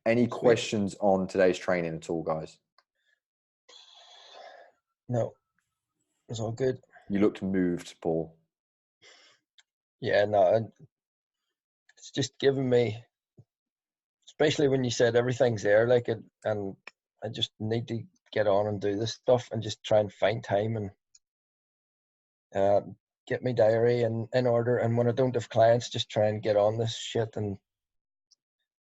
Any Sweet. questions on today's training at all, guys? No, it's all good. You looked moved, Paul. Yeah, no, it's just giving me, especially when you said everything's there, like it, and I just need to get on and do this stuff and just try and find time and uh, get my diary in order. And when I don't have clients, just try and get on this shit. And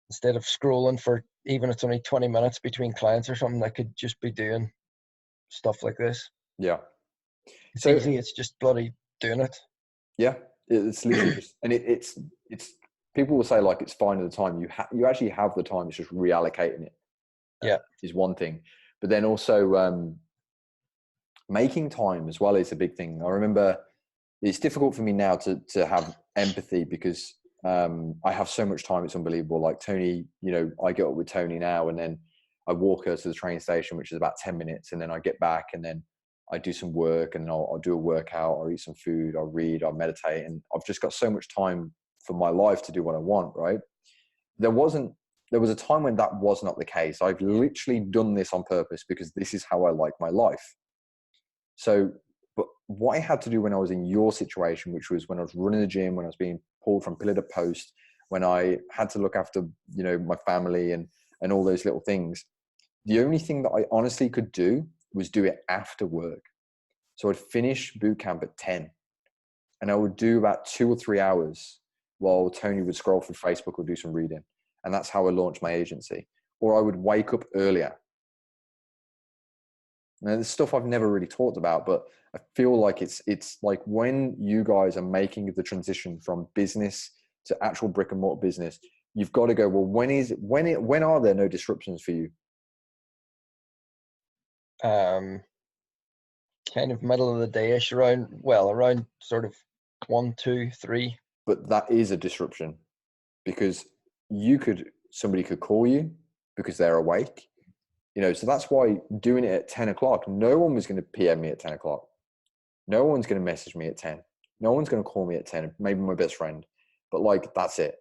instead of scrolling for even it's only 20 minutes between clients or something, I could just be doing stuff like this. Yeah. It's So easy. It's just bloody doing it. yeah, it's literally just, and it's people will say like it's finding the time. You actually have the time. It's just reallocating it. Yeah. Is one thing, but then also making time as well is a big thing. I remember it's difficult for me now to have empathy because I have so much time. It's unbelievable. Like Tony, I get up with Tony now, and then I walk her to the train station, which is about 10 minutes, and then I get back, and then I do some work, and I'll do a workout, I'll eat some food, I'll read, I'll meditate, and I've just got so much time for my life to do what I want. Right? There was a time when that was not the case. I've literally done this on purpose because this is how I like my life. So, but what I had to do when I was in your situation, which was when I was running the gym, when I was being pulled from pillar to post, when I had to look after, my family and all those little things, the only thing that I honestly could do was do it after work. So I'd finish boot camp at 10 and I would do about 2 or 3 hours while Tony would scroll through Facebook or do some reading. And that's how I launched my agency. Or I would wake up earlier. Now, there's stuff I've never really talked about, but I feel like it's like when you guys are making the transition from business to actual brick and mortar business, you've got to go, well, when are there no disruptions for you? Kind of middle of the day-ish, around sort of 1, 2, 3. But that is a disruption because somebody could call you because they're awake, so that's why doing it at 10 o'clock, no one was going to PM me at 10 o'clock. No one's going to message me at 10. No one's going to call me at 10, maybe my best friend, but that's it.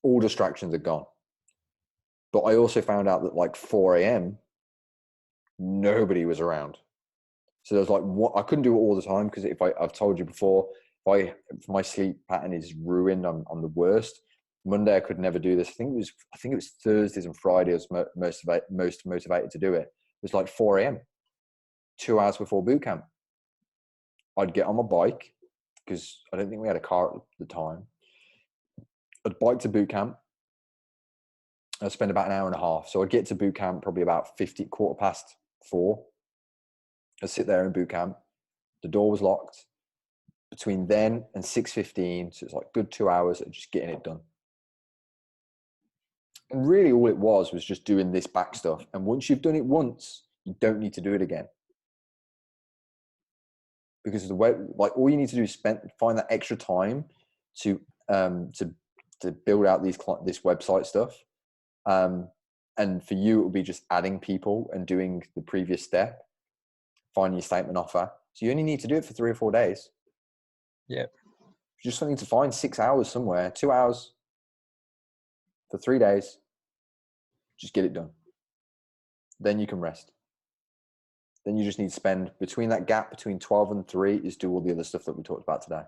All distractions are gone. But I also found out that 4 a.m., nobody was around. So there's what I couldn't do it all the time because I've told you before, if my sleep pattern is ruined, I'm the worst. Monday I could never do this. I think it was Thursdays and Fridays I was most motivated to do it. It was 4 a.m., 2 hours before boot camp. I'd get on my bike because I don't think we had a car at the time. I'd bike to boot camp. I'd spend about an hour and a half. So I'd get to boot camp probably about 4:15. I'd sit there in boot camp. The door was locked. Between then and 6:15, so it's good 2 hours of just getting it done. And really all it was just doing this back stuff. And once you've done it once, you don't need to do it again. Because the way, all you need to do is find that extra time to build out this website stuff. And for you, it will be just adding people and doing the previous step, finding your statement offer. So you only need to do it for 3 or 4 days. Yeah. You just need to find 6 hours somewhere, 2 hours for 3 days. Just get it done. Then you can rest. Then you just need to spend between that gap between 12 and 3 is do all the other stuff that we talked about today.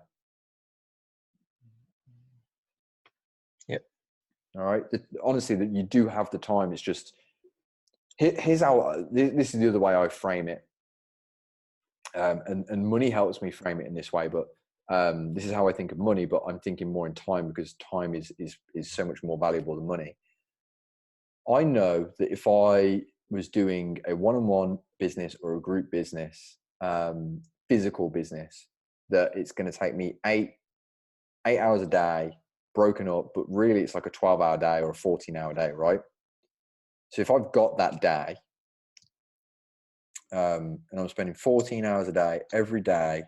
Yep. All right. Honestly, that you do have the time. It's just, here's how, this is the other way I frame it. And money helps me frame it in this way, but this is how I think of money, but I'm thinking more in time because time is so much more valuable than money. I know that if I was doing a one-on-one business or a group business, physical business, that it's going to take me 8 hours a day broken up, but really it's like a 12-hour day or a 14-hour day, right? So if I've got that day, and I'm spending 14 hours a day every day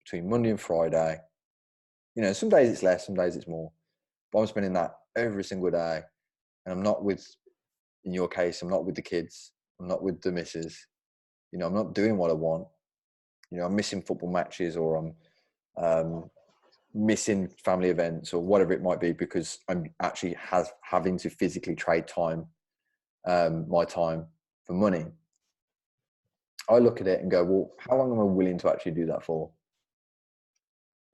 between Monday and Friday, some days it's less, some days it's more, but I'm spending that every single day, and I'm not with, in your case, I'm not with the kids, I'm not with the missus, I'm not doing what I want, I'm missing football matches, or I'm missing family events or whatever it might be because I'm actually having to physically trade time, my time for money. I look at it and go, well, how long am I willing to actually do that for?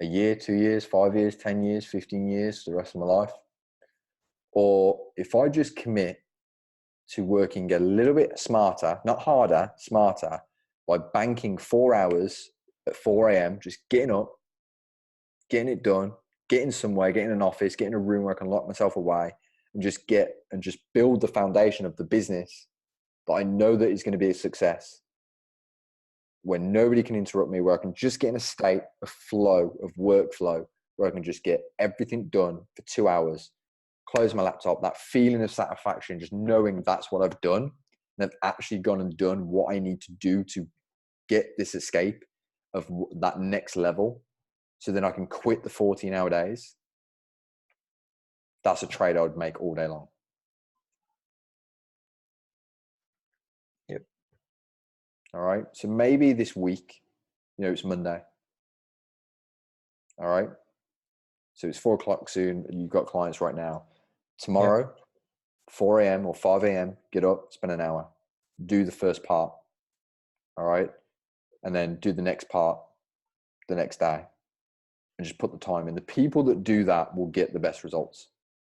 A year, 2 years, 5 years, 10 years, 15 years, the rest of my life? Or if I just commit to working a little bit smarter, not harder, smarter, by banking 4 hours at 4 a.m., just getting up, getting it done, getting somewhere, getting an office, getting a room where I can lock myself away and just build the foundation of the business that I know that is going to be a success, where nobody can interrupt me, where I can just get in a state of flow, of workflow, where I can just get everything done for 2 hours, close my laptop, that feeling of satisfaction, just knowing that's what I've done and I've actually gone and done what I need to do to get this escape of that next level. So then I can quit the 14-hour days. That's a trade I would make all day long. Yep. All right. So maybe this week, it's Monday. All right. So it's 4 o'clock soon. You've got clients right now. Tomorrow, 4 a.m. or 5 a.m., get up, spend an hour, do the first part. All right. And then do the next part the next day and just put the time in. The people that do that will get the best results.